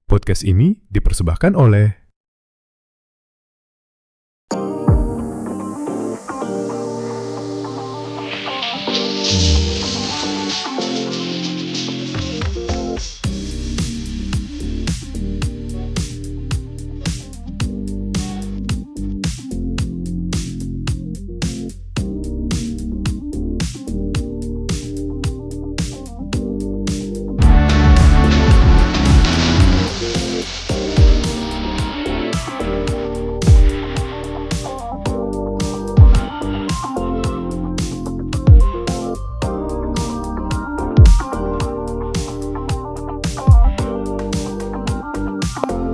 Podcast ini dipersembahkan oleh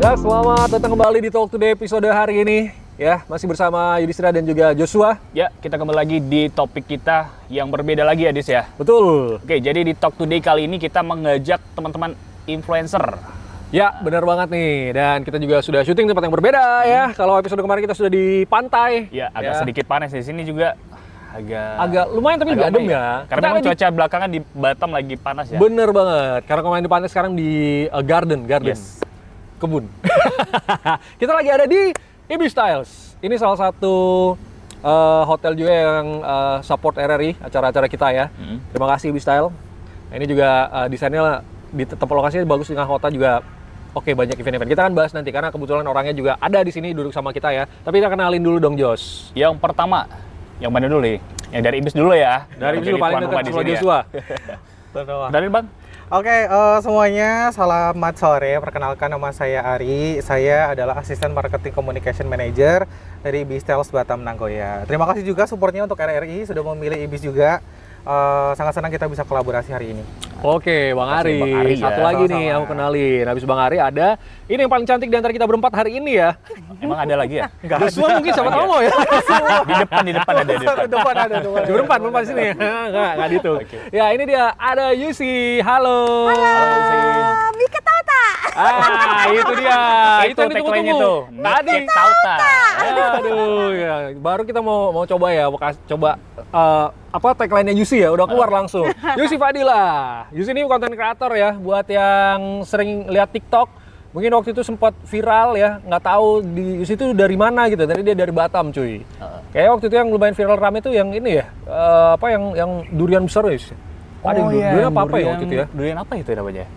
Ya, selamat datang kembali di Talk Today episode hari ini. Ya, masih bersama Yudhistira dan juga Joshua. Ya, kita kembali lagi di topik kita yang berbeda lagi ya, Dis ya. Betul. Oke, jadi di Talk Today kali ini kita mengajak teman-teman influencer. Ya, benar banget nih. Dan kita juga sudah syuting tempat yang berbeda ya. Kalau episode kemarin kita sudah di pantai. Ya, agak sedikit panas di sini juga. Agak lumayan tapi nggak adem ya. Karena memang cuaca belakangan di Batam lagi panas ya. Bener banget. Karena kemarin di pantai, sekarang di garden. Yes. Kebun. Kita lagi ada di Ibis Styles. Ini salah satu hotel juga yang support RRI, acara-acara kita ya. Terima kasih Ibis Style. Nah, ini juga desainnya di tempat lokasinya bagus, dengan hotel juga oke, banyak event-event. Kita akan bahas nanti karena kebetulan orangnya juga ada di sini duduk sama kita ya. Tapi kita kenalin dulu dong, Jos. Yang pertama, yang mana dulu nih? Yang dari Ibis dulu ya. Dari Ibis dulu, paling dekat sama Joshua. Dari Bang. Oke, semuanya selamat sore. Perkenalkan, nama saya Ari. Saya adalah asisten marketing communication manager dari Ibis Styles Batam Nangkoya. Terima kasih juga supportnya untuk RRI, sudah memilih Ibis juga. Sangat senang kita bisa kolaborasi hari ini. Oke, Bang Ari. Bang Ari ya. Satu lagi nih Sama-sama. aku kenalin. Habis Bang Ari ada ini yang paling cantik di antara kita berempat hari ini ya. Emang ada lagi ya? Joshua mungkin siapa tahu mau ya. Di depan ada di depan. Depan ada, depan. Berempat di sini. Enggak gitu. Ya, ini dia ada Yusi. Halo. Mika Tauta. Itu dia. Itu tagline-nya tuh. Tadi. Mika Tauta. Aduh, ya. Baru kita mau coba ya, coba tagline-nya Yusi ya, udah keluar langsung. Yusi Fadila. Yusi ini konten kreator ya, buat yang sering lihat TikTok. Mungkin waktu itu sempat viral ya, nggak tahu di Yusi itu dari mana gitu. Tadi dia dari Batam, cuy. Kayak waktu itu yang lumayan viral rame itu yang ini ya, yang durian besar ya. Ada yang durian apa ya waktu itu ya? Durian apa itu namanya?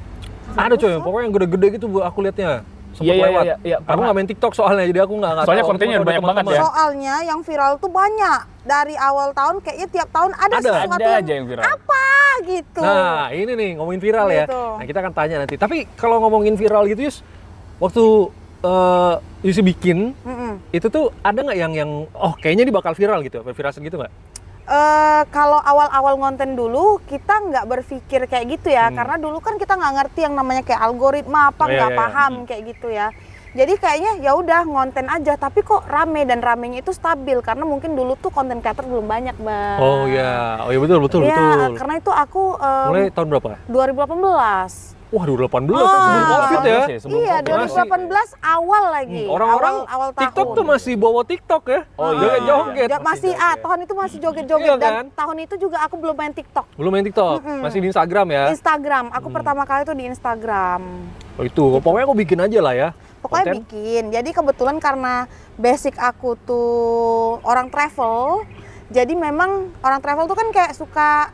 Ada cuy, pokoknya yang gede-gede gitu aku liatnya. Sempet lewat. Iya. Aku nggak main TikTok soalnya, jadi aku nggak Soalnya tahu. kontennya Cuma ada banyak banget teman-teman. ya. Soalnya yang viral tuh banyak. Dari awal tahun kayaknya tiap tahun ada sesuatu Ada aja yang viral. apa gitu. Nah, ini nih ngomongin viral ya. Gitu. Nah, kita akan tanya nanti. Tapi kalau ngomongin viral gitu, Yus, waktu Yusi bikin, itu tuh ada nggak yang kayaknya ini bakal viral gitu, firasat gitu nggak? Kalau awal-awal ngonten dulu kita nggak berpikir kayak gitu ya, karena dulu kan kita nggak ngerti yang namanya kayak algoritma apa, nggak paham kayak gitu ya. Jadi kayaknya ya udah ngonten aja, tapi kok rame dan ramenya itu stabil karena mungkin dulu tuh konten creator belum banyak, Bang. Oh iya betul. Iya, karena itu aku Mulai tahun berapa? 2018. Wah, 2018 sebelum Covid ya. Iya, 2018 awal lagi. Orang-orang awal TikTok tahun. tuh masih bawa TikTok ya. Oh iya. Joget-joget. Masih tahun itu masih joget-joget Iya, dan kan? tahun itu juga aku belum main TikTok. Belum main TikTok, masih di Instagram ya. Instagram, aku pertama kali tuh di Instagram. Oh itu, pokoknya aku bikin aja lah ya. Pokoknya konten. bikin. Jadi kebetulan karena basic aku tuh orang travel, jadi memang orang travel tuh kan kayak suka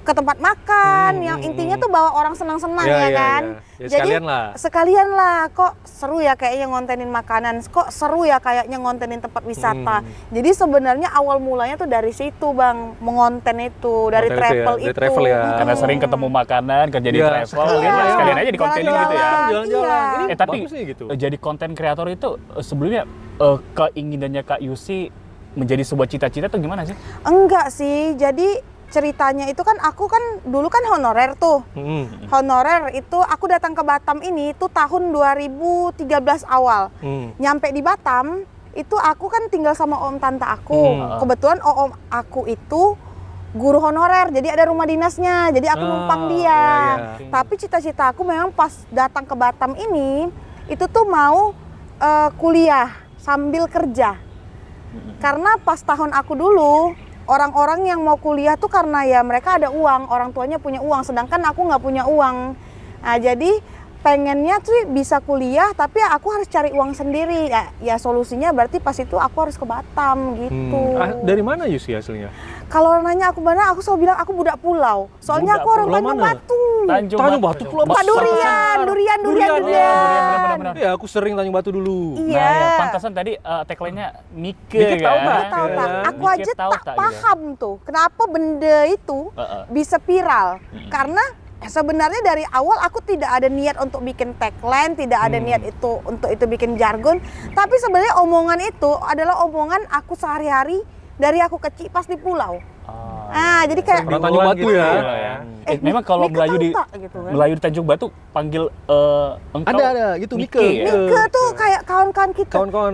ke tempat makan, yang intinya tuh bawa orang senang-senang ya kan. Ya, Jadi sekalian lah. kok seru ya kayaknya ngontenin makanan, kok seru ya kayaknya ngontenin tempat wisata. Jadi sebenarnya awal mulanya tuh dari situ, Bang, mengonten itu dari Konten itu travel ya, dari travel ya. Karena sering ketemu makanan, kerja di Iya, travel, sekalian sekalian aja di kontenin gitu ya. Jalan-jalan. Iya. Ini Tapi bagus nih gitu. jadi konten kreator itu sebelumnya keinginannya Kak Yusi menjadi sebuah cita-cita tuh gimana sih? Enggak sih, jadi ceritanya itu kan aku kan dulu kan honorer tuh. Honorer itu aku datang ke Batam ini tuh tahun 2013 awal. Nyampe di Batam itu aku kan tinggal sama om tante aku. Kebetulan om aku itu guru honorer, jadi ada rumah dinasnya. Jadi aku numpang dia. Iya. Tapi cita-cita aku memang pas datang ke Batam ini itu tuh mau kuliah sambil kerja. Karena pas tahun aku dulu orang-orang yang mau kuliah tuh karena ya mereka ada uang, orang tuanya punya uang, sedangkan aku nggak punya uang. Nah, jadi pengennya tuh bisa kuliah tapi aku harus cari uang sendiri. Ya solusinya berarti pas itu aku harus ke Batam gitu. Dari mana Yusi aslinya? Kalau orang nanya aku mana, aku selalu bilang aku budak pulau. Soalnya Budak aku orang pulau Tanjung mana? Batu. Tanjung Batu Pulau Pak Besar. durian. benar-benar. Iya, aku sering Tanjung Batu dulu. Iya. Nah, ya, pantasan tadi tagline-nya Mike Dikit tahu kan? tak? Tahu tak? Iya. Aku Dikit aja tahu tak tak gitu. paham tuh kenapa benda itu bisa viral. Karena sebenarnya dari awal aku tidak ada niat untuk bikin tagline, tidak ada niat itu untuk itu bikin jargon. Tapi sebenarnya omongan itu adalah omongan aku sehari-hari dari aku kecil pas di pulau. Jadi kayak Orang Tanjung Batu ya. Memang kalau Mika Melayu di tahu tak gitu kan? Melayu di Tanjung Batu panggil engkau. Ada gitu Mike. ya? Mika tuh kayak kawan-kawan kita. Kawan-kawan.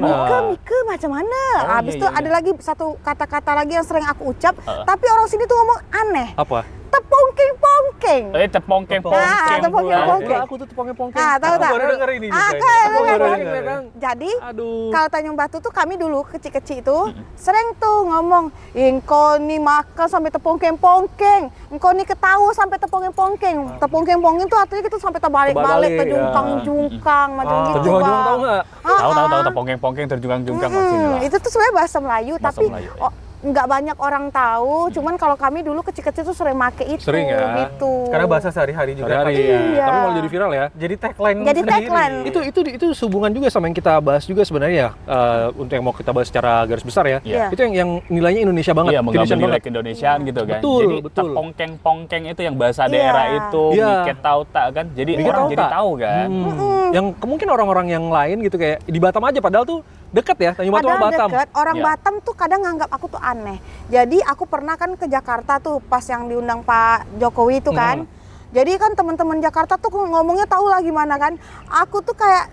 Mika macam mana? Oh, Habis iya, itu iya, ada iya. lagi satu kata-kata lagi yang sering aku ucap, tapi orang sini tuh ngomong aneh. Apa? Tepongking-pongking. Tepongkeng. tepongkeng. Aku tuh tepongeng-pongeng. Nah, tahu tak? Baru denger ini juga ini. Kan, Aku baru kan. denger, kan. Jadi Aduh. kalau Tanjung Batu tuh kami dulu kecil-kecil itu sering tuh ngomong, engkau nih makan sampai tepongkeng-pongkeng, engkau nih ketawa sampai tepongkeng-pongkeng. Tepongkeng-pongkeng tuh artinya kita sampai terbalik-balik, Terbalik, terjungkang-jungkang, macam gitu. Terjungkang-jungkang Bang. tahu nggak? Tahu tepongkeng terjungkang-jungkang maksudnya. Itu tuh sebenarnya bahasa Melayu, Bahasa tapi Melayu, ya. nggak banyak orang tahu. Cuman kalau kami dulu kecil-kecil tuh sering make itu, Sering ya? gitu. Karena bahasa sehari-hari juga. Sehari-hari pakai. ya. Iya. Tapi malah jadi viral ya. Jadi tagline Jadi sendiri. tagline. Itu sehubungan juga sama yang kita bahas juga sebenarnya ya, untuk yang mau kita bahas secara garis besar ya. Iya. Itu yang nilainya Indonesia banget. Iya, mengambil Indonesian nilai banget. keindonesiaan gitu kan. Betul, Jadi betul. tepongkeng-pongkeng itu yang bahasa Iya. daerah itu, Iya. Mike tahu tak kan. Jadi Mike orang tahu jadi tak? tahu kan. Yang mungkin orang-orang yang lain gitu kayak di Batam aja padahal tuh deket ya, Tanjung Batu sama Padahal Batam. deket, orang Iya. Batam tuh kadang nganggap aku tuh aneh. Jadi aku pernah kan ke Jakarta tuh pas yang diundang Pak Jokowi itu kan. Jadi kan teman-teman Jakarta tuh ngomongnya tahu lah gimana kan. Aku tuh kayak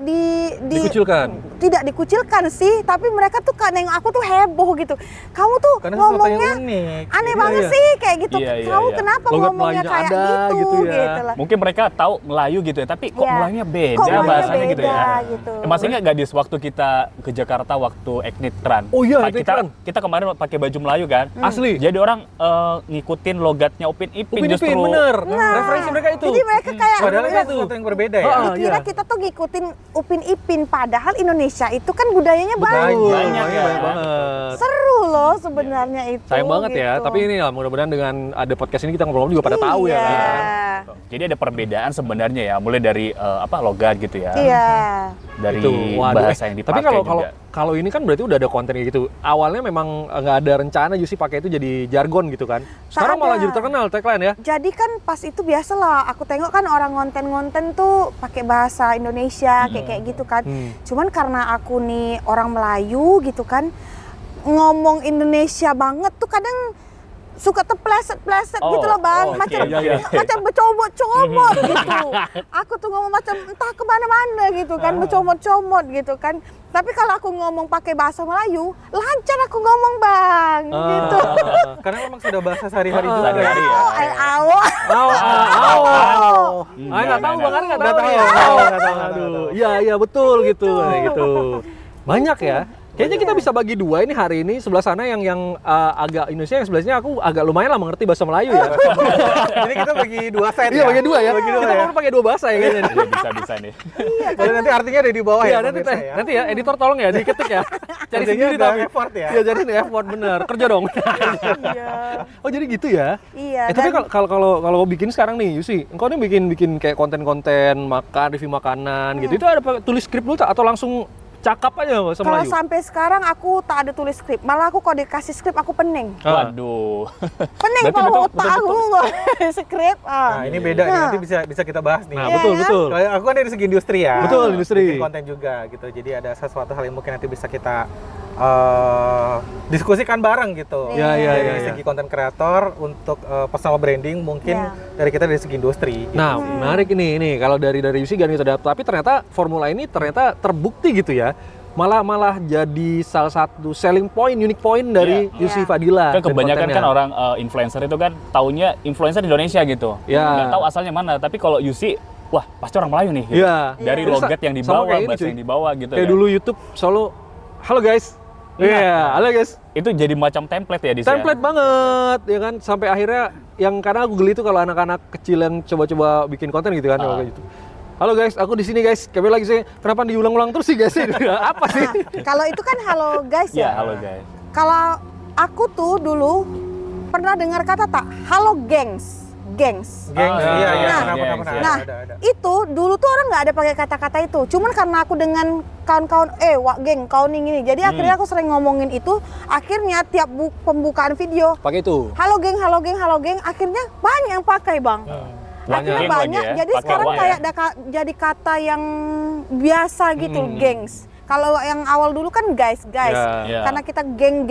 Dikucilkan. Tidak dikucilkan sih, tapi mereka tuh kan nengok aku tuh heboh gitu. Kamu tuh Karena sesuatu yang ngomongnya unik. aneh Iya, banget iya. sih kayak gitu. Iya, iya, Kamu iya. kenapa Logat ngomongnya Melayunya kayak ada, gitu gitu ya. gitu lah. Mungkin mereka tahu Melayu gitu ya, tapi kok Iya. Melayunya beda Kok Melayunya bahasanya gitu ya. beda, gitu. Masih nggak di waktu kita ke Jakarta waktu Eknitran? Oh iya, kita Eknitran. kita kemarin pakai baju Melayu kan. Asli. Jadi orang ngikutin logatnya Upin Ipin Upin justru. Ipin bener. Referensi mereka itu. Jadi mereka kayak Padahal itu sesuatu yang berbeda ya. dikira iya. kita tuh ngikutin Upin Ipin, padahal Indonesia itu kan budayanya banyak. Banyak ya. banyak banget. Seru loh sebenarnya itu. Sayang banget ya, gitu. tapi ini lah mudah-mudahan dengan ada podcast ini kita ngobrol juga pada tahu ya Iya. kan. Jadi ada perbedaan sebenarnya ya, mulai dari logat gitu ya. Iya. Dari Itu, waduh. bahasa yang dipakai Tapi juga. kalau ini kan berarti udah ada konten kayak gitu. Awalnya memang nggak ada rencana Yusi pakai itu jadi jargon gitu kan. Sekarang Tak malah ada. jadi terkenal tagline ya. Jadi kan pas itu biasalah aku tengok kan orang ngonten-ngonten tuh pakai bahasa Indonesia kayak gitu kan. Cuman karena aku nih orang Melayu gitu kan, ngomong Indonesia banget tuh kadang suka terpleset-pleset Oh, gitu loh Bang, oke, macam iya, iya. macam bercomot-comot gitu. Aku tuh ngomong macam entah kemana-mana gitu kan, bercomot-comot gitu kan. Tapi kalau aku ngomong pakai bahasa Melayu, lancar aku ngomong Bang, gitu. Karena memang sudah bahasa sehari-hari juga. Sehari-hari ya. Nggak tahu Bang Ari nggak tahu. tahu. ya? Nggak tahu. Aduh, iya betul gitu, kayak gitu. Banyak ya. Kayaknya kita bisa bagi dua ini hari ini, sebelah sana yang agak Indonesia, yang sebelahnya aku agak lumayan lah mengerti bahasa Melayu ya. Jadi kita bagi dua set Iya ya. bagi dua ya. Bagi dua Kita ya. mau pakai dua bahasa ya kayaknya. nih. Iya, bisa nih. Jadi nanti artinya ada di bawah Iya ya. nanti pemirsa ya. nanti ya editor tolong ya diketik ya. Cari Artinya sendiri ada tapi. effort ya. Iya jadi effort bener. Kerja dong. Iya. Oh jadi gitu ya. Iya. Tapi dan- kalau bikin sekarang nih Yusi, engkau nih bikin kayak konten-konten makan, review makanan gitu. Itu ada tulis skrip dulu tak atau langsung cakap aja bahasa Kalau Melayu? sampai sekarang aku tak ada tulis skrip, malah aku kalau dikasih skrip aku pening. Waduh. Pening Berarti kalau betul- otak aku nggak ada skrip. Nah, ini beda nih, nanti bisa kita bahas nih. Nah, Iya, betul kan? betul. Kalau aku kan dari segi industri ya. Betul, industri. Bikin konten juga gitu. Jadi ada sesuatu hal yang mungkin nanti bisa kita diskusikan bareng gitu. Iya, iya, Dari iya, segi konten kreator untuk personal branding mungkin Iya. dari kita dari segi industri. Gitu. Nah, menarik ini kalau dari Yusi gak gitu, tapi ternyata formula ini ternyata terbukti gitu ya. Malah jadi salah satu selling point, unique point dari Iya. Yusi Iya. Fadila. Kan dan kebanyakan kontennya. kan orang influencer itu kan taunya influencer Indonesia gitu. Ya. Nggak tahu asalnya mana, tapi kalau Yusi, wah pasti orang Melayu nih. gitu. Iya. Dari Terus logat yang sama dibawa, kayak ini, bahasa cuy. yang dibawa gitu Kayak kan. dulu YouTube selalu, halo guys. Iya, halo guys. Itu jadi macam template ya di sana. Template banget, ya kan? Sampai akhirnya yang kadang aku geli itu kalau anak-anak kecil yang coba-coba bikin konten gitu kan, kayak gitu. Halo guys, aku di sini guys. Kembali lagi sih. Kenapa diulang-ulang terus sih guys? Apa sih? Kalau itu kan halo guys Ya, ya. halo guys. Kalau aku tuh dulu pernah dengar kata tak halo gengs. Gengs. Gengs, Ah, iya, iya, nah, pernah. Nah, Ada. itu dulu tuh orang nggak ada pakai kata-kata itu. Cuman karena aku dengan kawan-kawan, wak geng, kau nih gini. Jadi akhirnya aku sering ngomongin itu. Akhirnya tiap pembukaan video, Pakai itu. halo geng, halo geng, halo geng. Akhirnya banyak yang pakai bang. Akhirnya Geng lagi banyak. ya, Jadi pakai sekarang wak ya. kayak jadi kata yang biasa gitu, gengs. Kalau yang awal dulu kan guys. Ya. Karena kita geng,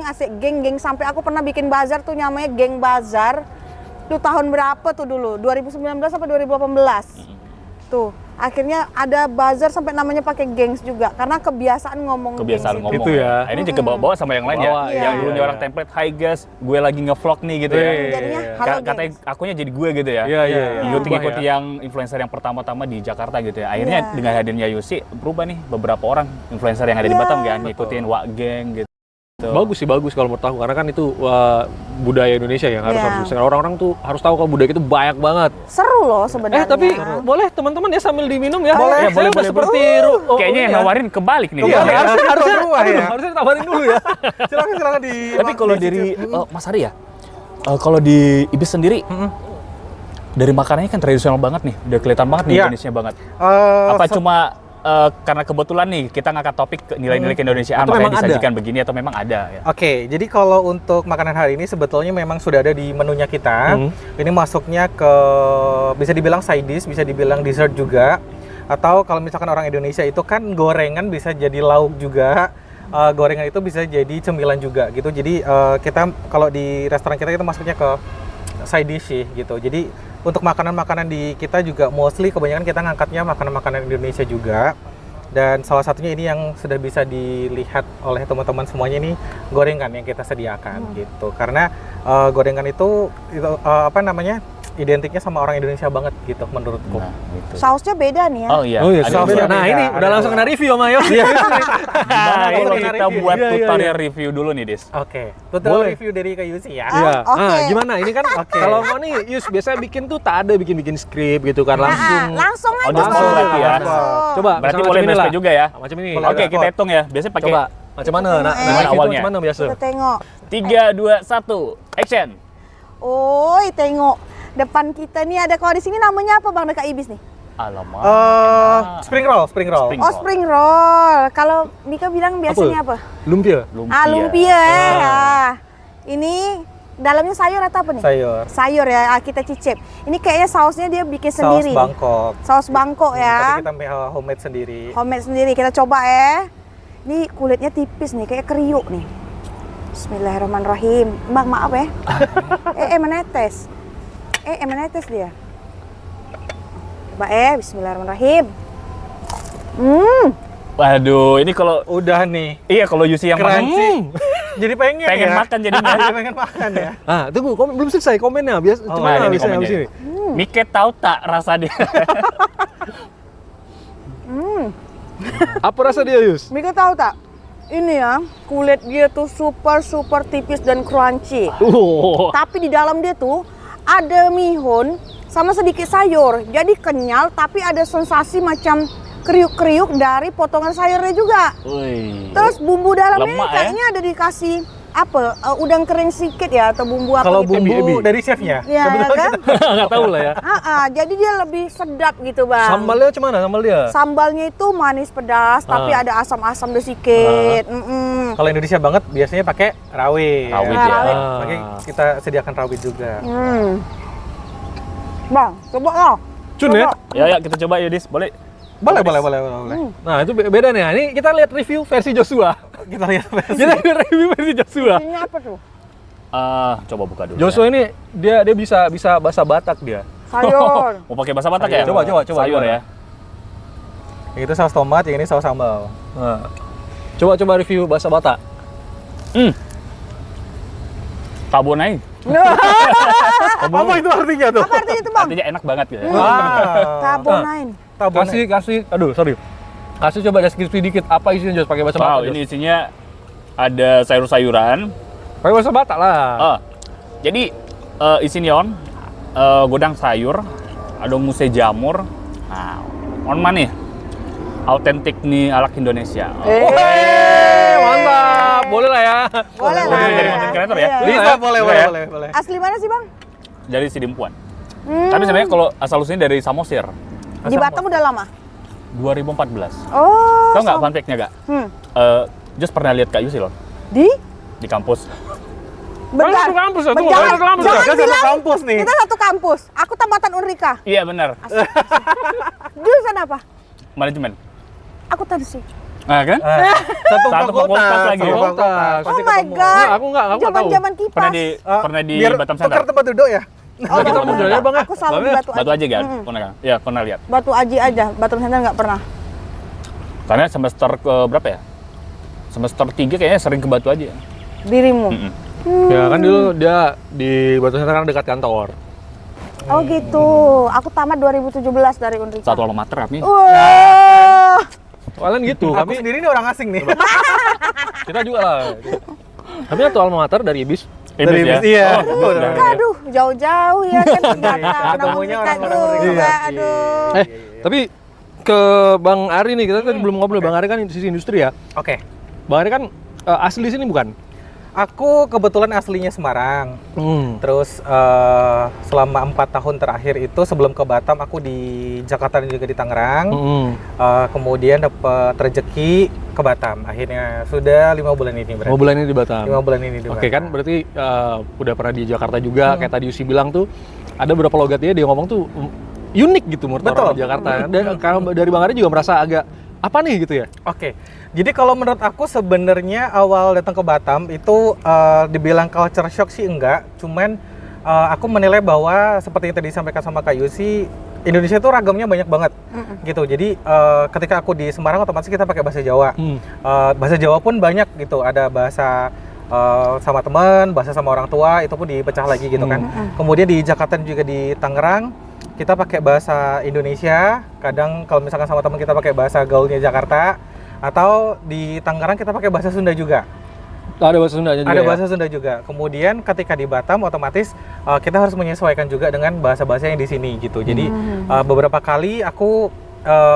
asik geng. Sampai aku pernah bikin bazar tuh namanya geng bazar. Itu tahun berapa tuh dulu? 2019 sampai 2018. Tuh, akhirnya ada bazar sampai namanya pakai gengs juga karena kebiasaan ngomong Kebiasaan gengs ngomong. Itu ya. Ini juga bawa-bawa sama yang lain ya. Bawa, Yang iya. dulunya orang template, "Hai guys, gue lagi ngevlog nih" gitu ya. Jadinya halo Katanya gengs. akunya jadi gue gitu ya. Iya. Ngikuti yang influencer yang pertama-tama di Jakarta gitu ya. Akhirnya Iya. dengan hadirnya Yusi berubah nih beberapa orang influencer yang ada di Iya. Batam kan ngikutin Wak Geng gitu. Bagus sih, bagus kalau menurut aku karena kan itu budaya Indonesia yang harus Iya. harus orang-orang tuh harus tahu kalau budaya itu banyak banget. Seru loh sebenarnya. Tapi boleh teman-teman ya sambil diminum ya. Boleh, Ya, saya udah seperti Kayaknya yang nawarin kebalik nih. Iya, Bang, ya. harusnya tawarin dulu ya. Silakan di. Tapi kalau dari Mas Ari ya, kalau di Ibis sendiri, dari makanannya kan tradisional banget nih, udah kelihatan banget nih Iya. Indonesia banget. Eh, Apa cuma karena kebetulan nih kita ngangkat topik nilai-nilai keindonesiaan Atau makanya memang ada? disajikan begini atau memang ada ya? Oke, jadi kalau untuk makanan hari ini sebetulnya memang sudah ada di menunya kita. Ini masuknya ke bisa dibilang side dish, bisa dibilang dessert juga. Atau kalau misalkan orang Indonesia itu kan gorengan bisa jadi lauk juga. Gorengan itu bisa jadi cemilan juga gitu. Jadi kita kalau di restoran kita masuknya ke side dish sih gitu. Jadi untuk makanan-makanan di kita juga mostly kebanyakan kita ngangkatnya makanan-makanan Indonesia juga. Dan salah satunya ini yang sudah bisa dilihat oleh teman-teman semuanya ini gorengan yang kita sediakan gitu. Karena gorengan itu apa namanya? Identiknya sama orang Indonesia banget gitu menurutku. Nah, gitu. Sausnya beda nih ya. Oh iya, Oh iya, ada sausnya. beda. Nah, ini Ada udah langsung kena review sama Yos. Gimana kalau Kena kita review. buat Iya, iya, tutorial review dulu nih, Dis? Oke, tutorial Boleh. review dari Kak Yusi ya. Iya. oke. Ah, gimana? Ini kan kalau kau nih Yus biasanya bikin tuh tak ada bikin skrip gitu kan langsung. Langsung aja. On the spot Bang. berarti ya. Langsung. Coba Berarti misalnya boleh macam NSP inilah. juga ya? Macam ini. Boleh. Oke, kita hitung ya. Biasanya pakai Coba macam mana? Nah, Gimana review awalnya? macam mana biasa? Kita tengok. 3, 2, 1, action. Oi, tengok. Depan kita nih ada, kalau di sini namanya apa Bang dekat Ibis nih? Alamak. Spring roll. Spring Oh, roll. spring roll. Kalau Mika bilang biasanya apa? Lumpia. Lumpia. Ini dalamnya sayur atau apa nih? Sayur. Sayur ya, kita cicip. Ini kayaknya sausnya dia bikin Saus sendiri. Bangkok. Saus Bangkok ya. Tapi kita homemade sendiri. Homemade sendiri, kita coba ya. Ini kulitnya tipis nih, kayak kriuk nih. Bismillahirrahmanirrahim. Bang, maaf ya. Menetes. Menetes dia. Coba bismillahirrahmanirrahim. Waduh, ini kalau Udah nih. iya kalau Yusi yang makan Crunchy. Jadi pengen makan jadinya. Jadi pengen makan ya. Ah, tunggu, belum selesai komennya. Biasa Oh, gimana nah, ini biasanya komennya. habis ini? Mike tahu tak rasa dia? Apa rasa dia, Yus? Mika tahu tak? Ini ya, kulit dia tuh super tipis dan crunchy. Tapi di dalam dia tuh ada mihun sama sedikit sayur. Jadi kenyal tapi ada sensasi macam kriuk-kriuk dari potongan sayurnya juga. Wih. Terus bumbu dalamnya Lemak, ya? kayaknya ada dikasih apa? Udang kering sedikit ya atau bumbu apa Kalau gitu. bumbu dari chefnya. Ya, ya kan? Nggak tahu lah ya. Jadi dia lebih sedap gitu, Bang. Sambalnya macam mana sambal dia? Sambalnya itu manis pedas tapi ada asam-asam sedikit. Kalau Indonesia banget biasanya pakai rawit. Rawit Nah, ya. rawit. Makanya kita sediakan rawit juga. Bang, coba lah. Cun ya? Ya, kita coba ya, Dis. Boleh? Boleh. Nah, itu beda nih. Nah, ini kita lihat review versi Joshua. Kita lihat versi. Kita lihat review versi Joshua. Ini apa tuh? Coba buka dulu. Joshua ini dia bisa bahasa Batak dia. Sayur. Mau pakai bahasa Batak ya? Coba, Sayur gimana? ya. Yang itu saus tomat, yang ini saus sambal. Nah, coba review bahasa Batak. Tabonai. Apa itu artinya tuh? Apa artinya itu, Bang? Artinya enak banget gitu. Tabonain. Kasih, aduh sorry. Kasih coba deskripsi dikit apa isinya Jos pakai bahasa Batak. Wow, Jos. ini isinya ada sayur-sayuran. Pakai bahasa Batak lah. Jadi isinya godang sayur, ada muse jamur. Nah, Onman nih, autentik nih alak Indonesia. Mantap, boleh lah ya. Boleh lah. Boleh jadi content creator ya? Iya. Bisa, boleh, Bisa boleh, ya? boleh. Asli mana sih bang? Dari Sidimpuan. Tapi sebenarnya kalau asal usulnya dari Samosir, Di Batam udah lama? 2014. Oh. Tahu nggak fun fact-nya nggak? Just pernah lihat Kak Yusi loh Di? di kampus. Bentar. Satu kampus, satu Jangan, kampus. jangan Kita satu bilang kampus nih. kita satu kampus. Aku tamatan Unrika. Iya benar. Jurusan apa? Manajemen. Aku Tansi. Nah kan? Satu Satu fakultas lagi. satu fakultas. Oh Pasti my ketemu. god. Aku nggak tahu. Zaman-zaman kipas. Pernah di Biar Batam tukar sana. tempat duduk ya. Oh, Kita betul. mundur aja, Bang, ya. Aku selalu di Bang, ya. Batu Batu Aji. aja kan? Pernah kan? Iya, pernah lihat. Batu Aji aja. Batam Center nggak pernah. Karena semester ke berapa ya? Semester 3 kayaknya sering ke Batu aja. Dirimu. Ya kan dulu dia di Batu Center kan dekat kantor. Oh gitu. Aku tamat 2017 dari Unrika. Satu alma mater kami. Wah. Kalian gitu, Aku kami sendiri ini orang asing nih. kita juga lah. Kami satu alma mater dari IBIS. Ibis ya? Iya. Oh, Udah. Aduh, jauh-jauh ya kan nggak tahu. Ketemunya Unrika orang-orang juga. Unrika. Aduh. Tapi ke Bang Ari nih, kita tadi belum ngobrol. Bang Ari kan di sisi industri ya. Oke. Bang Ari kan asli sini bukan? Aku kebetulan aslinya Semarang. Terus selama 4 tahun terakhir itu sebelum ke Batam aku di Jakarta dan juga di Tangerang. Kemudian dapat rezeki ke Batam. Akhirnya sudah 5 bulan ini berarti. Mau bulan ini di Batam. 5 bulan ini di Oke Batam. kan berarti udah pernah di Jakarta juga, kayak tadi Yusi bilang tuh ada beberapa logatnya dia ngomong tuh unik gitu menurut orang Betul. di Jakarta. Dan kalau dari Bang Ari juga merasa agak apa nih gitu ya? Oke, jadi kalau menurut aku sebenarnya awal datang ke Batam itu dibilang culture shock sih enggak, cuman aku menilai bahwa seperti yang tadi disampaikan sama Kak Yusi, Indonesia itu ragamnya banyak banget gitu. Jadi ketika aku di Semarang otomatis kita pakai bahasa Jawa. Bahasa Jawa pun banyak gitu, ada bahasa sama teman, bahasa sama orang tua itu pun dipecah lagi gitu kan. Kemudian di Jakarta dan juga di Tangerang kita pakai bahasa Indonesia, kadang kalau misalkan sama teman kita pakai bahasa gaulnya Jakarta, atau di Tangerang kita pakai bahasa Sunda juga. Ada bahasa Sundanya juga. Ada ya? bahasa Sunda juga. Kemudian ketika di Batam otomatis kita harus menyesuaikan juga dengan bahasa-bahasa yang di sini gitu. Jadi beberapa kali aku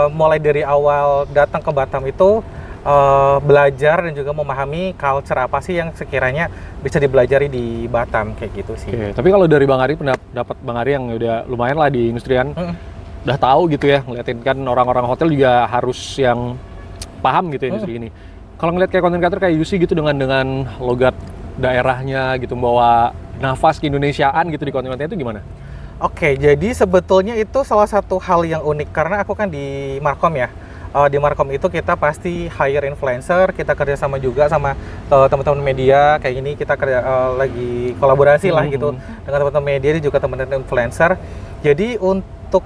mulai dari awal datang ke Batam itu belajar dan juga memahami culture apa sih yang sekiranya bisa dipelajari di Batam kayak gitu sih. Oke, tapi kalau dari Bang Ari pendapat Bang Ari yang udah lumayan lah di industrian, udah tahu gitu ya, ngeliatin kan orang-orang hotel juga harus yang paham gitu ya industri ini. Kalau ngeliat kayak content creator kayak Yusi gitu dengan logat daerahnya gitu, membawa nafas keindonesiaan gitu di konten-kontennya itu gimana? Oke, jadi sebetulnya itu salah satu hal yang unik karena aku kan di Markom ya. Di Markom itu kita pasti hire influencer, kita kerjasama juga sama teman-teman media kayak gini, kita lagi kolaborasi lah gitu dengan teman-teman media dan juga teman-teman influencer. Jadi untuk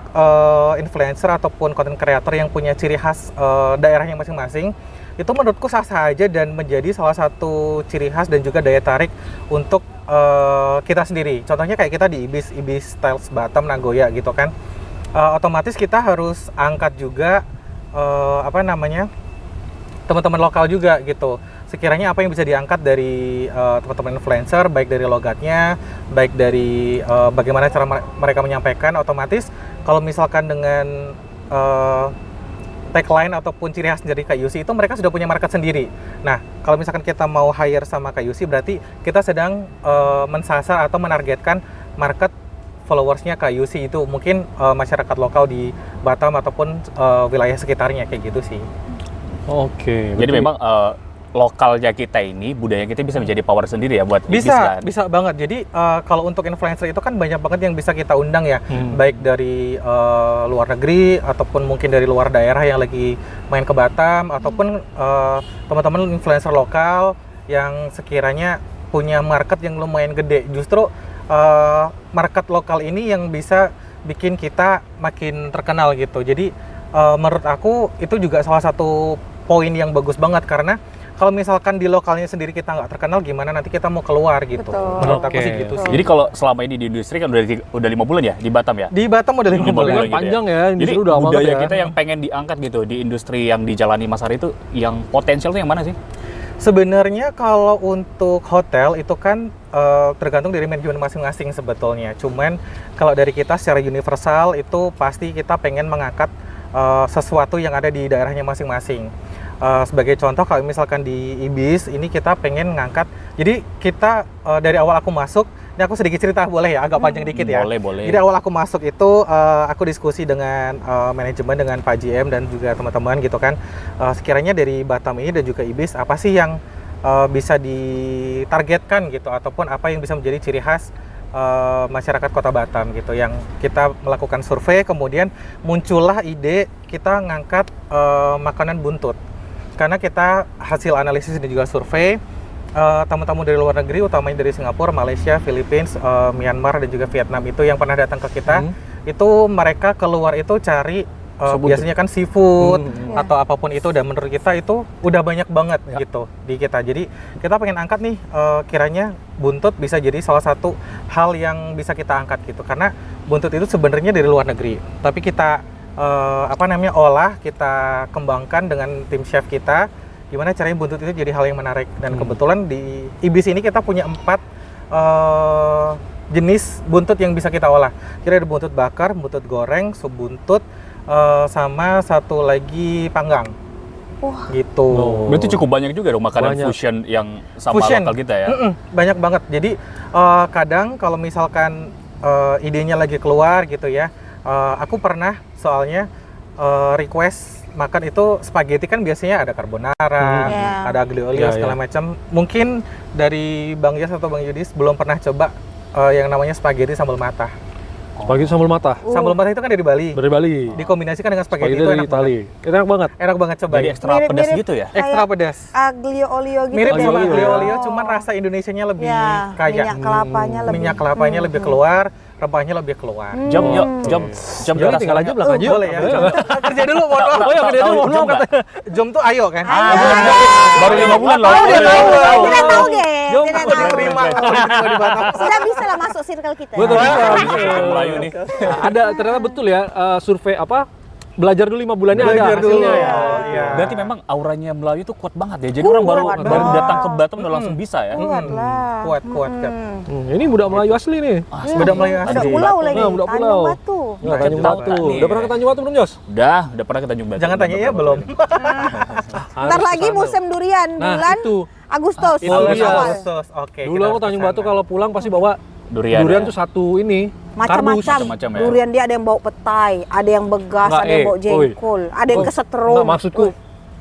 influencer ataupun content creator yang punya ciri khas daerahnya masing-masing, itu menurutku sah-sah aja dan menjadi salah satu ciri khas dan juga daya tarik untuk kita sendiri. Contohnya kayak kita di Ibis Styles Batam Nagoya gitu kan, otomatis kita harus angkat juga teman-teman lokal juga gitu. Sekiranya apa yang bisa diangkat dari teman-teman influencer, baik dari logatnya, baik dari bagaimana cara mereka menyampaikan, otomatis kalau misalkan dengan tagline ataupun ciri khas dari Kak Yusi itu mereka sudah punya market sendiri. Nah, kalau misalkan kita mau hire sama Kak Yusi berarti kita sedang mensasar atau menargetkan market followersnya Kak Yusi itu mungkin masyarakat lokal di Batam ataupun wilayah sekitarnya kayak gitu sih. Oke. Jadi memang lokalnya kita ini, budaya kita bisa menjadi power sendiri ya buat Ibis kan? Bisa banget. Jadi kalau untuk influencer itu kan banyak banget yang bisa kita undang ya, baik dari luar negeri ataupun mungkin dari luar daerah yang lagi main ke Batam ataupun teman-teman influencer lokal yang sekiranya punya market yang lumayan gede. Justru market lokal ini yang bisa bikin kita makin terkenal gitu. Jadi menurut aku itu juga salah satu poin yang bagus banget karena kalau misalkan di lokalnya sendiri kita nggak terkenal, gimana nanti kita mau keluar gitu. Betul. Menurut aku sih gitu sih. Jadi kalau selama ini di industri kan udah 5 bulan ya di Batam ya? Di Batam udah 5 5 bulan. bulan gitu Panjang ya, Jadi industri udah lama budaya banget ya. kita yang pengen diangkat gitu di industri yang dijalani Mas Ari itu yang potensial tuh yang mana sih? Sebenarnya kalau untuk hotel itu kan tergantung dari manajemen masing-masing sebetulnya. Cuman kalau dari kita secara universal itu pasti kita pengen mengangkat sesuatu yang ada di daerahnya masing-masing. Sebagai contoh kalau misalkan di IBIS ini kita pengen ngangkat, jadi kita dari awal aku masuk, ini aku sedikit cerita boleh ya, agak panjang dikit ya. Boleh. Jadi awal aku masuk itu aku diskusi dengan manajemen, dengan Pak GM dan juga teman-teman gitu kan. Sekiranya dari Batam ini dan juga IBIS apa sih yang bisa ditargetkan gitu, ataupun apa yang bisa menjadi ciri khas masyarakat Kota Batam gitu. Yang kita melakukan survei, kemudian muncullah ide kita ngangkat makanan buntut. Karena kita hasil analisis dan juga survei tamu-tamu dari luar negeri, utamanya dari Singapura, Malaysia, Filipina, Myanmar dan juga Vietnam itu yang pernah datang ke kita, itu mereka keluar itu cari biasanya kan seafood atau apapun itu, dan menurut kita itu udah banyak banget gitu di kita. Jadi kita pengen angkat nih, kiranya buntut bisa jadi salah satu hal yang bisa kita angkat gitu, karena buntut itu sebenarnya dari luar negeri, tapi kita olah, kita kembangkan dengan tim chef kita, gimana caranya buntut itu jadi hal yang menarik. Dan kebetulan di IBIS ini kita punya 4 jenis buntut yang bisa kita olah. Kira ada buntut bakar, buntut goreng, sup buntut, sama satu lagi panggang. Gitu. Berarti cukup banyak juga dong makanan fusion yang sama lokal kita ya. Banyak banget. Jadi kadang kalau misalkan idenya lagi keluar gitu ya, aku pernah soalnya request makan itu spaghetti, kan biasanya ada carbonara, ada aglio olio segala macam. Mungkin dari Bang Yas atau Bang Yudis belum pernah coba yang namanya spaghetti sambal mata. Spaghetti sambal mata. Sambal mata itu kan dari Bali. Dari Bali. Dikombinasikan dengan spaghetti itu dari enak Itali. banget. Itu enak banget. Enak banget, coba. Jadi ekstra pedas gitu ya? Ekstra pedas. Aglio olio gitu Mirip deh. sama Aglio aglio olio. olio, cuman rasa Indonesianya lebih Ya, kaya. minyak kelapanya lebih keluar, rempahnya lebih keluar. Jam di atas tinggal aja sekarang. belakang aja. Boleh ya. Kerja dulu, mohon maaf. Oh ya, kerja dulu, mohon maaf, Jam katanya. Jom tuh ayo kan. Baru 5 bulan loh. Tidak tahu deh. Jom, Tidak aku tahu. Diterima di Batam. Sudah bisa lah masuk circle kita. Betul, bisa. Melayu nih. Ada, ternyata betul ya, survei belajar dulu 5 bulannya ada Belajar dulu. hasilnya ya. Iya. Berarti memang auranya Melayu itu kuat banget ya. Jadi orang baru datang ke Batam udah langsung bisa ya. Kuat lah. Kuat kan. Ini budak Melayu asli nih. Budak Melayu Ada asli. pulau lagi. Nah, budak Tanjung pulau. Batu. Nah, Tanjung Tahu Batu. nih. Udah pernah ke Tanjung Batu belum, Jos? Udah pernah ke Tanjung Batu. Jangan tanya ya, belum. Ntar lagi musim durian Nah, bulan itu. Agustus. Itu awal. dia. Agustus. Oke. Dulu aku Tanjung Batu kalau pulang pasti bawa Durian durian ya? tuh satu ini. Macam-macam. Macam-macam ya. Durian dia ada yang bau petai, ada yang begas, Enggak, ada yang bau oi. jengkol, ada yang kesetrum. Enggak, maksudku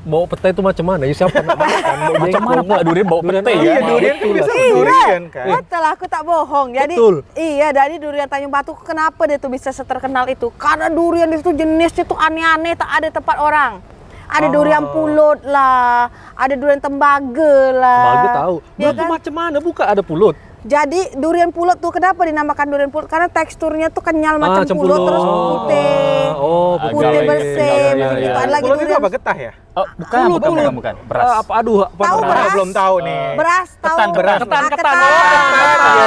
bawa petai itu macam mana? Ya siapa nak makan? Macam mana pula durian bau petai ya? Iya, durian kan bisa durian kan. Betul, aku tak bohong. Jadi Betul. iya, dari durian Tanjung Batu kenapa dia tuh bisa seterkenal itu? Karena durian itu jenisnya tuh aneh-aneh, tak ada tempat orang. Ada durian pulut lah, ada durian tembaga lah. Tembaga tahu. Ya Itu kan? macam mana? Buka ada pulut. Jadi durian pulut tuh kenapa dinamakan durian pulut? Karena teksturnya tuh kenyal macam pulut cempulut. terus putih. Oh, Putih Agak bersih iya, iya, begitu. iya. Ada lagi Pulut itu durian apa, getah ya? Oh, bukan. Beras. Tahu beras? Belum tahu nih. beras, tahu Ketan, beras. Ah, Ketan.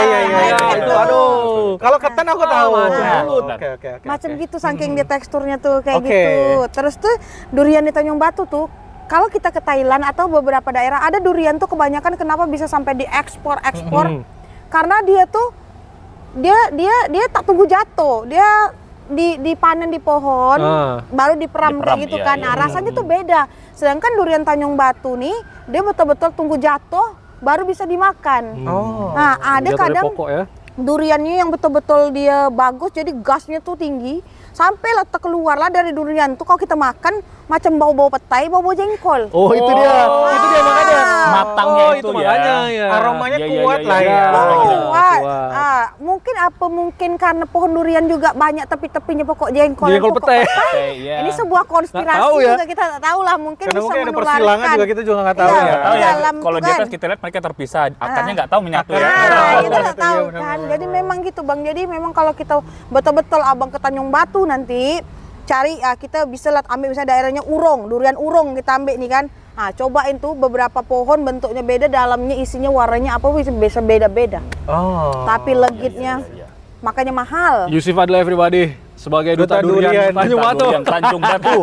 Iya. Itu aduh. Kalau ketan aku tahu. macam pulut. Oke. macam gitu saking dia teksturnya tuh kayak Oke. gitu. Terus tuh durian di Tanjung Batu tuh kalau kita ke Thailand atau beberapa daerah ada durian tuh kebanyakan kenapa bisa sampai diekspor karena dia tuh dia tak tunggu jatuh, dia dipanen di pohon baru diperam Diperam, kayak gitu iya, kan. iya. Nah, rasanya tuh beda. Sedangkan durian Tanjung Batu nih dia betul-betul tunggu jatuh baru bisa dimakan. Oh. Nah, ada Dia dari kadang pokok ya. duriannya yang betul-betul dia bagus jadi gasnya tuh tinggi sampai letak keluarlah dari durian tuh kalau kita makan macam bau-bau petai, bau-bau jengkol. Oh, itu dia. Itu dia makanya. Matangnya Oh, itu ya. makanya ya. Aromanya Iya, kuat iya, lah iya. ya. Kuat. Kuat. Mungkin karena pohon durian juga banyak tepi-tepinya pokok jengkol. dan Jengkol pokok petai. Iya. Ini sebuah konspirasi Nggak tahu ya. juga kita tak tahu lah, mungkin Karena bisa mungkin ada menularkan. persilangan juga kita juga nggak tahu Iya. ya. Tahu ya, Dalam kalau tuh di kan. atas kita lihat mereka terpisah, akarnya nggak tahu menyatu ya. Nah, Betul, kita tak betul, tahu iya, benar, kan. benar. Jadi memang gitu Bang. Jadi memang kalau kita betul-betul Abang ke Tanjung Batu nanti cari kita bisa lihat ambil misalnya daerahnya urung, durian urung kita ambil nih kan. Nah, cobain tuh beberapa pohon bentuknya beda, dalamnya isinya warnanya apa bisa beda-beda. Oh. Tapi legitnya makanya mahal. Yusuf adalah everybody sebagai duta, Duta durian durian. Tanjung Batu. Yang Tanjung Batu.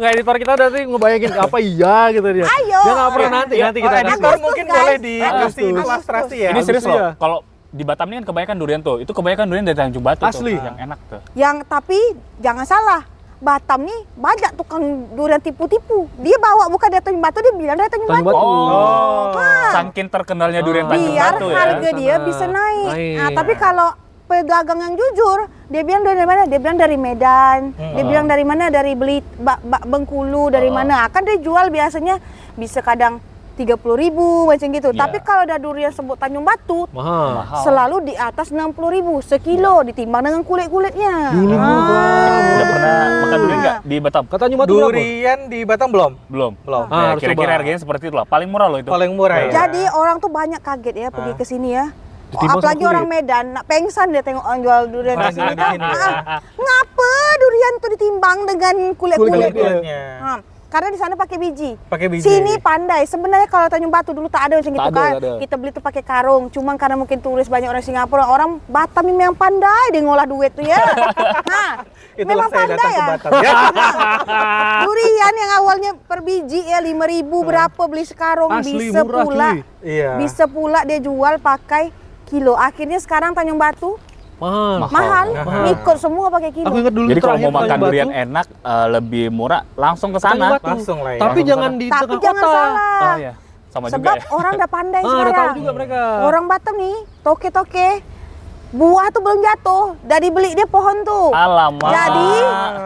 Nggak, editor kita nanti ngebayangin apa iya gitu dia. Ayo. Dia nggak pernah nanti kita Editor kasih. Agustus, mungkin guys. boleh dikasih Agustus. ilustrasi ya. Ini serius Agustus loh. ya. Kalau di Batam ini kan kebanyakan durian tuh. Itu kebanyakan durian dari Tanjung Batu Asli. tuh. Yang enak tuh. Yang tapi jangan salah, Batam nih banyak tukang durian tipu-tipu. Dia bawa bukan dari Tanjung Batu, dia bilang dari Tanjung Tanjung Batu. Batu. Saking terkenalnya durian Tanjung Biar Batu ya. harga dia Sana. bisa naik. Naik. Nah, tapi kalau pedagang yang jujur, dia bilang dari mana? Dia bilang dari Medan. Dia bilang dari mana? Dari Bengkulu, dari mana? Kan dia jual biasanya bisa kadang 30.000 macam gitu. Iya. Tapi kalau ada durian sebut Tanjung Batu, Mahal. selalu di atas 60.000 sekilo ditimbang dengan kulit-kulitnya. Dulu Udah pernah makan durian nggak di Batam? Kata Tanjung Batu berapa? Durian di Batam belum? Belum. Belum. Ah, harus Kira-kira coba. harganya seperti itu lah. Paling murah loh itu. Paling murah ya. Jadi orang tuh banyak kaget ya pergi ke sini ya. Ditimbang Apalagi sama kulit. orang Medan, nak pengsan dia tengok orang jual durian di Orang sini jual di kan. sini, ya. Ngapa durian tuh ditimbang dengan kulit-kulit? Kulitnya. Karena di sana pakai biji. Pakai biji. Sini pandai. Sebenarnya kalau Tanjung Batu dulu tak ada macam gitu ada, kan. tak ada. Kita beli tuh pakai karung. Cuma karena mungkin turis banyak orang Singapura, orang Batam ini memang pandai dia ngolah duit tuh ya. Nah, Itulah memang saya pandai datang ke ya. Batam. Ya. Durian yang awalnya per biji ya 5.000 berapa beli sekarang Asli, bisa murah, pula. cuy. Iya. Bisa pula dia jual pakai kilo. Akhirnya sekarang Tanjung Batu Mahal. mahal, ngikut semua pakai kilo. Aku ingat dulu Jadi kalau terakhir mau makan Tanjung durian Batu, enak, lebih murah, langsung ke Tanjung sana. Batu. Langsung lah ya. Tapi Langsung jangan sana. di Tapi tengah jangan kota. salah. Oh iya, sama Sebab juga ya. orang udah pandai Udah sekarang. tahu juga mereka. Orang Batam nih, toke-toke, buah tuh belum jatuh, udah dibeli dia pohon tuh. Alamak. Jadi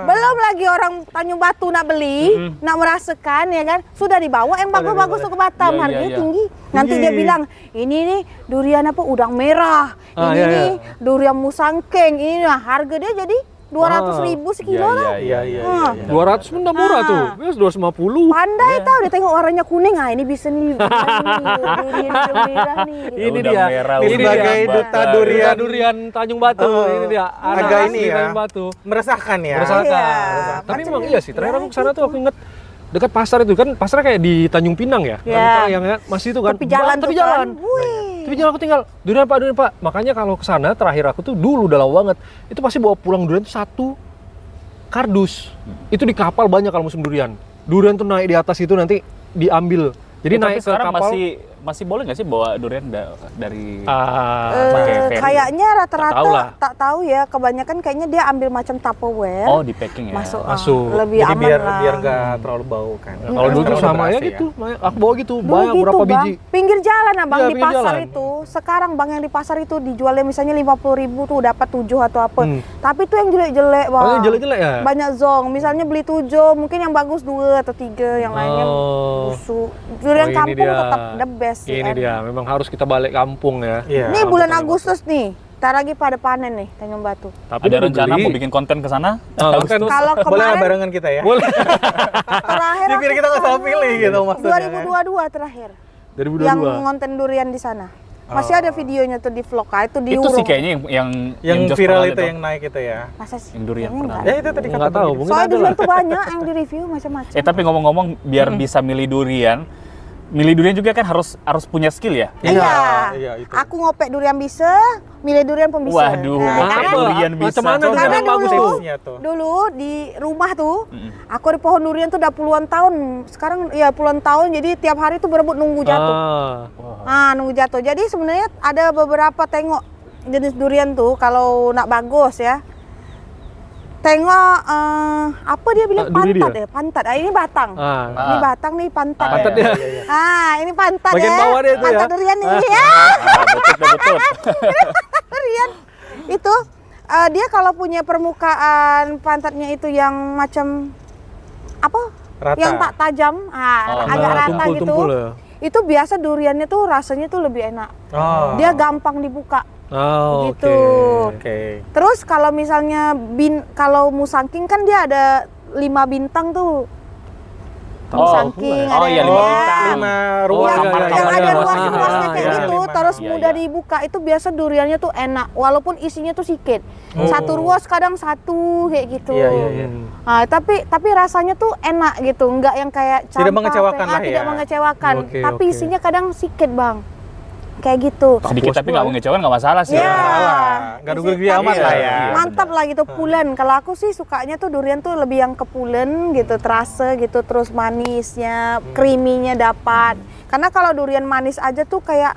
belum lagi orang Tanjung Batu nak beli, nak merasakan ya kan, sudah dibawa yang bagus-bagus tuh ke Batam, Iya, iya, harganya iya. tinggi. Nanti dia bilang, ini nih durian apa udang merah, Ah, ini iya, nih iya. durian musangkeng, ini nah harga dia jadi 200.000 sekilo lah. Iya, iya, iya. 200 pun udah murah tuh. Biasa 250. Pandai tahu dia tengok warnanya kuning, ah ini bisa nih durian merah nih. gitu. Ini Udang dia. merah, Ini udang sebagai bakar. duta durian. Durian Tanjung Batu. Ini dia. Anak agak asli ini ya. Tanjung Batu. Meresahkan ya. Meresahkan. Iya. Tapi memang iya sih. Terakhir aku kesana tuh aku inget dekat pasar itu kan, pasarnya kayak di Tanjung Pinang ya. Iya. Tanjung Pinang yang masih itu kan. Tepi jalan tepi tuh jalan. kan. Wih. Tepi jalan aku tinggal durian Pak. Makanya kalau kesana terakhir aku tuh dulu udah lama banget. Itu pasti bawa pulang durian tuh 1 kardus. Itu di kapal banyak kalau musim durian. Durian tuh naik di atas itu nanti diambil. Jadi Tapi naik ke sekarang kapal. masih boleh nggak sih bawa durian dari Ah, pakai ferry? Kayaknya Tak tahu rata-rata lah. tak tahu ya, kebanyakan kayaknya dia ambil macam Tupperware. Oh, di packing ya. masuk, Masuk. lebih Jadi aman biar lah. biar nggak terlalu bau kan. kalau dulu tuh Sekarang sama udah ya ber-AC gitu. Aku bawa gitu, Dulu banyak gitu, berapa Bang. biji. Pinggir jalan Abang, Iya, di pinggir pasar jalan. itu. Sekarang Bang yang di pasar itu dijualnya misalnya 50.000 tuh dapat 7 atau apa. Tapi tuh yang jelek-jelek, Bang. Oh, jelek-jelek ya? Banyak zong. Misalnya beli 7, mungkin yang bagus 2 atau 3, yang lainnya Oh. busuk. Durian ini kampung dia. tetap the best sih. Ini enak. dia, memang harus kita balik kampung ya. Iya. Ini bulan Agustus nih. Ntar lagi pada panen nih Tanjung Batu. Tapi Ada dia rencana beli. mau bikin konten ke sana? Konten Kalau Boleh lah kemarin barengan kita ya. boleh. terakhir Jadi biar aku kita nggak salah kesana. pilih gitu maksudnya. 2022 terakhir. 2022. Yang ngonten durian di sana. Masih ada videonya tuh di vlog, itu di Itu sih Urung. kayaknya yang Yang Jos viral pernah itu lihat yang naik itu ya. Masa sih? yang durian Kayaknya pernah. enggak. Ya itu tadi Nggak kata tahu, begitu. mungkin Soalnya ada durian lah. tuh banyak yang di review macam-macam. Tapi ngomong-ngomong biar bisa milih durian juga kan harus punya skill ya. Iya, itu. Aku ngopek durian bisa, milih durian pun bisa. Waduh, Nah, ngopek karena durian bisa. Macam mana Coba. durian Karena yang bagus dulu- tuh? Tipsnya tuh. dulu di rumah tuh, aku di pohon durian tuh udah puluhan tahun. Sekarang ya puluhan tahun, jadi tiap hari tuh berebut nunggu jatuh. Nunggu jatuh. Jadi sebenarnya ada beberapa tengok jenis durian tuh kalau nak bagus ya. Tengok apa dia bilang Duri pantat dia? ya, pantat. Ini batang. Ini batang nih pantat. Pantat dia. Ini pantat Bagian ya. bawah dia itu pantat ya? durian nih ya. Betul. Durian itu dia kalau punya permukaan pantatnya itu yang macam apa? Rata. Yang tak tajam, agak rata gitu. Tumpul-tumpul ya? Itu biasa duriannya tuh rasanya tuh lebih enak. Oh. Dia gampang dibuka. Oh, Gitu. Oke. Terus kalau misalnya kalau musangking kan dia ada 5 bintang tuh. Musangking Oh ada iya, 5 ya. bintang. 5 Oh, ruang iya, kamar iya, Yang iya, ada iya, ruas-ruasnya iya, kayak iya, gitu, lima. terus Iya, mudah iya. dibuka. Itu biasa duriannya tuh enak, walaupun isinya tuh sedikit. Satu ruas kadang 1 kayak gitu. Iya, iya, iya. Tapi rasanya tuh enak gitu, nggak yang kayak Tidak mengecewakan lah tidak ya. mengecewakan. Oke, Tapi oke. isinya kadang sedikit, Bang. Kayak gitu. Sedikit tapi nggak mengecewakan nggak masalah sih. Iya. Salah. Nggak rugi-rugi amat lah ya. Mantap lah gitu, pulen. Kalau aku sih sukanya tuh durian tuh lebih yang kepulen gitu, terasa gitu, terus manisnya, creamy-nya dapat. Karena kalau durian manis aja tuh kayak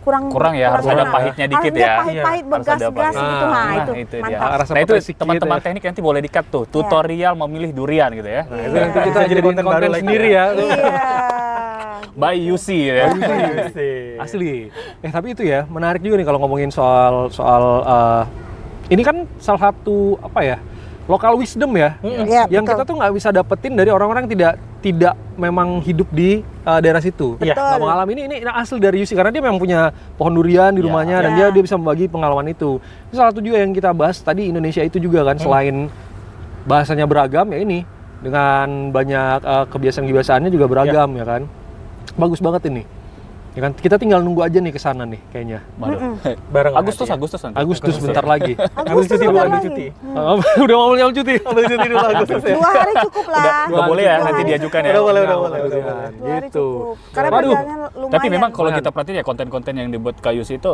Kurang ya, harus ada enak. pahitnya dikit Harus ada ya. pahit-pahit, Harus ada bergas-gas pahit. gitu. Nah, itu dia. mantap. Rasa Nah itu petai sedikit teman-teman ya. teknik nanti boleh dikat tuh, tutorial memilih durian gitu ya. Nah, itu nanti kita Bisa jadi jadi konten konten baru lagi. sendiri ya. Iya. By Yusi ya. Asli. Tapi itu ya menarik juga nih kalau ngomongin soal ini kan salah satu apa ya? Local wisdom ya. Iya, Yang betul. kita tuh nggak bisa dapetin dari orang-orang yang tidak memang hidup di daerah situ. Iya. Nggak mengalami ini asli dari Yusi karena dia memang punya pohon durian di rumahnya dan Iya. dia bisa membagi pengalaman itu. Itu salah satu juga yang kita bahas tadi Indonesia itu juga kan selain bahasanya beragam ya ini dengan banyak kebiasaan-kebiasaannya juga beragam ya kan. Bagus banget ini. Ya kan kita tinggal nunggu aja nih ke sana nih kayaknya. Waduh. Bareng Agustus nanti ya. nanti. Agustus bentar lagi. Ambil cuti dulu, bentar ambil lagi. cuti. Udah mau nyampe cuti. Ambil cuti dulu Agustus ya. 2 hari cukup lah. Udah boleh ya Dua nanti hari diajukan ya. Udah boleh. 2 hari Gitu. cukup. Karena Waduh. perjalanannya lumayan. Tapi memang kalau Lumayan. kita perhatiin ya konten-konten yang dibuat Kayus itu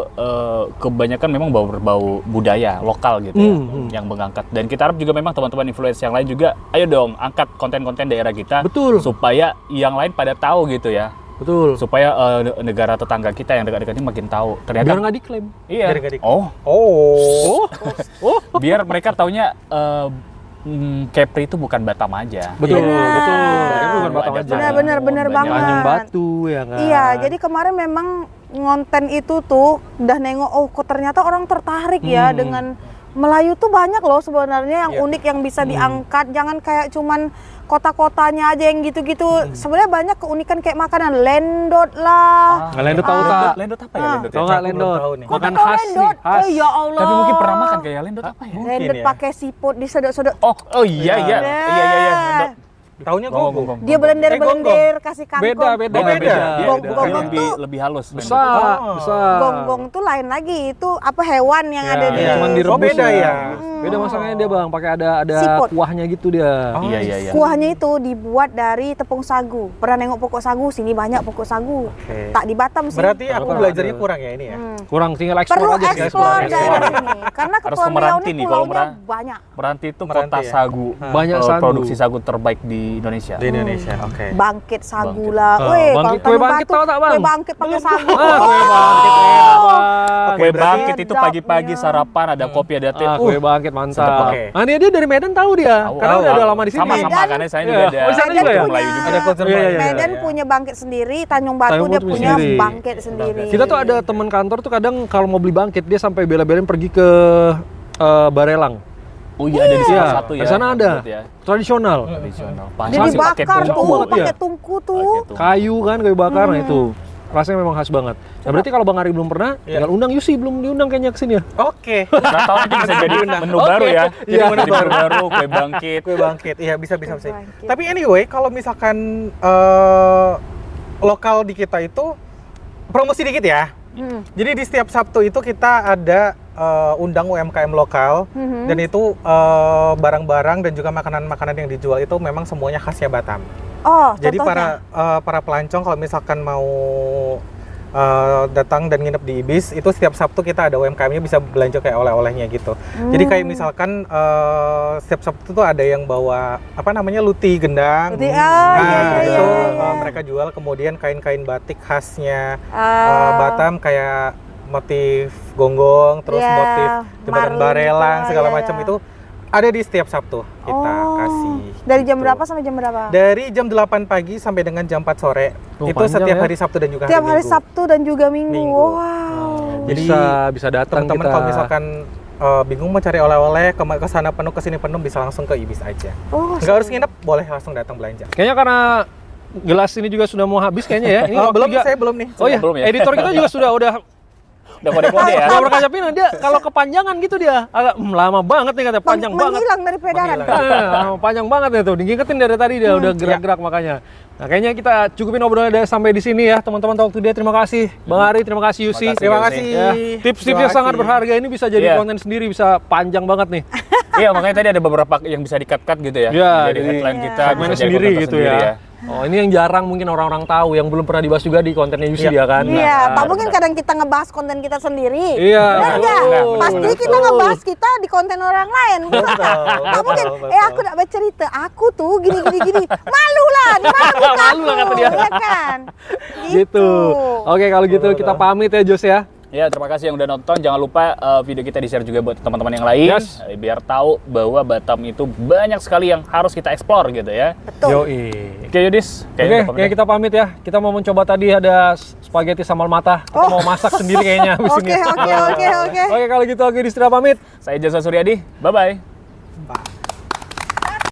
kebanyakan memang berbau budaya lokal gitu ya, yang mengangkat. Dan kita harap juga memang teman-teman influencer yang lain juga, ayo dong angkat konten-konten daerah kita, Betul. supaya yang lain pada tahu gitu ya, Betul. supaya negara tetangga kita yang dekat-dekat ini makin tahu. Ternyata Biar nggak diklaim. iya. Biar nggak Oh, Oh. biar mereka taunya Kepri itu bukan Batam aja. Betul, Iya. betul. Itu bukan Ada Batam aja. Benar, benar banyak. banget. Tanjung Batu ya kan. Iya, jadi kemarin memang ngonten itu tuh udah nengok, oh kok ternyata orang tertarik ya dengan Melayu tuh banyak loh sebenarnya yang unik yang bisa diangkat. Jangan kayak cuman kota-kotanya aja yang gitu-gitu. Sebenarnya banyak keunikan kayak makanan lendot lah. Nggak lendot tahu tak? Lendot apa ya lendot? Tahu Ya? nggak Aku belum lendot? tahu nih. Makan Tahu khas nih, lendot. khas. Oh ya Allah. Tapi mungkin pernah makan kayak lendot apa ya? Mungkin Lendot ya. pakai siput disedot-sedot. Oh iya. Lendot. Tahunya Gonggong. gonggong. Dia belender-belender kasih kangkong. Beda. Oh, beda. Dia Gonggong lebih halus. Besar, besar. Gonggong tuh lain lagi, itu apa hewan yang ada di Cuman direbus. Oh, beda ya. Beda masalahnya dia bang, pakai ada Siput. kuahnya gitu dia. Iya. Kuahnya itu dibuat dari tepung sagu. Pernah nengok pokok sagu? Sini banyak pokok sagu. Oke. Tak di Batam sih. Berarti aku Kalau belajarnya kurang ya ini ya. Kurang tinggal ekspor Perlu aja sih. ekspor Ekspor. daerah sini. Karena Harus ke Kepulauan Riau Meranti ini nih, kalau pulaunya banyak. Meranti itu Meranti kota ya? sagu. Banyak sagu. Produksi sagu terbaik di Indonesia. Di Indonesia. Oke. Bangkit sagu Bangkit. lah. Weh, bangkit. kalau Kue Tanjung bangkit Batu, tahu tak, Bang? Kue bangkit pakai sagu. Ah, kue bangkit enak bang. Kue berarti bangkit itu sedapnya. pagi-pagi sarapan ada kopi ada teh. Kue bangkit mantap. sedap banget. Nah dia dari Medan tahu dia, karena udah lama di sini. Sama-sama Medan. karena saya juga Iya. ada. Oh, di sana Medan juga ya? punya, Melayu juga. Ada konser Iya, Melayu. iya. Medan punya bangkit sendiri, Tanjung Batu Tanjung dia Batu punya sendiri. bangkit sendiri. Kita tuh ada teman kantor tuh kadang kalau mau beli bangkit dia sampai bela-belain pergi ke Barelang. Oh iya ada di Iya, salah satu ya. di sana ada. Ya. Tradisional. Tradisional. Dia Masih pakai dibakar tungku. tuh, banget, iya. pakai tungku tuh. Pakai tungku. Kayu kan, kayu bakar nah itu. Rasanya memang khas banget. Nah berarti kalau Bang Ari belum pernah, tinggal undang Yusi, belum diundang kayaknya ke sini ya. Oke. Nggak tahu nanti bisa jadi menu baru ya. Jadi Iya. menu baru, kue bangkit. Kue bangkit. Iya, bisa. Bangkit. Tapi anyway, kalau misalkan lokal di kita itu promosi dikit ya. Jadi di setiap Sabtu itu kita ada undang UMKM lokal dan itu barang-barang dan juga makanan-makanan yang dijual itu memang semuanya khasnya Batam. Oh, Jadi contohnya? para pelancong kalau misalkan mau datang dan nginep di Ibis itu setiap Sabtu kita ada UMKM-nya bisa belanja kayak oleh-olehnya gitu. Jadi kayak misalkan setiap Sabtu tuh ada yang bawa apa namanya luti gendang. Luti, Nah, iya, itu iya. mereka jual, kemudian kain-kain batik khasnya Batam kayak motif gonggong, terus Iya, motif jembatan marlin Barelang gitu, segala iya, macam iya. itu ada di setiap Sabtu kita Oh, kasih. dari jam gitu. berapa sampai jam berapa? Dari jam 8 pagi sampai dengan jam 4 sore. Oh, itu panjang setiap ya. hari Sabtu dan juga Tiap hari Minggu. Sabtu dan juga Minggu. Minggu. Wow. Jadi Bisa datang teman-teman kita. kalau misalkan bingung mau cari oleh-oleh ke sana penuh ke sini penuh bisa langsung ke Ibis aja. Oh, Nggak harus nginep, boleh langsung datang belanja. Kayaknya karena gelas ini juga sudah mau habis kayaknya ya. Ini Oh, waktu belum, juga- saya belum nih. Oh iya, Belum ya? editor kita juga udah Udah kode-kode ya. Kalau berkaca pina dia kalau kepanjangan gitu dia agak lama banget nih katanya, panjang banget. Menghilang dari peredaran. Panjang banget ya tuh. Diingetin dari tadi dia udah gerak-gerak makanya. Nah, kayaknya kita cukupin obrolannya sampai di sini ya, teman-teman Talk Today. Terima kasih Bang Ari, terima kasih Yusi. Makasih, Terima Yusi. kasih. Ya, tips-tipsnya Terima sangat kasih. berharga ini bisa jadi Iya. konten sendiri, bisa panjang banget nih. Iya, makanya tadi ada beberapa yang bisa di-cut-cut gitu ya. Iya, Jadi jadi headline kita segmennya bisa jadi sendiri konten gitu tersendiri ya. Oh, ini yang jarang mungkin orang-orang tahu, yang belum pernah dibahas juga di kontennya Yusi ya kan? Iya, tak mungkin kadang kita ngebahas konten kita sendiri. Iya. Benar nggak? Betul. Pasti kita ngebahas kita di konten orang lain. Benar nggak? Tak mungkin, aku udah bercerita, aku tuh gini. Malu lah, di mana muka Malu lah kata dia. ya kan? Gitu. Oke, kalau gitu kita pamit ya Jos ya. Ya, terima kasih yang udah nonton. Jangan lupa video kita di-share juga buat teman-teman yang lain. Yes. Biar tahu bahwa Batam itu banyak sekali yang harus kita explore gitu ya. Betul. Yoi. Oke, Yudis. Oke, kayak kita pamit ya. Kita mau mencoba tadi ada spaghetti sambal mata. Kita mau masak sendiri kayaknya habis ini. Oke. Oke, kalau gitu aku Yudhistira pamit. Saya Jasa Suryadi. Bye-bye. Pak.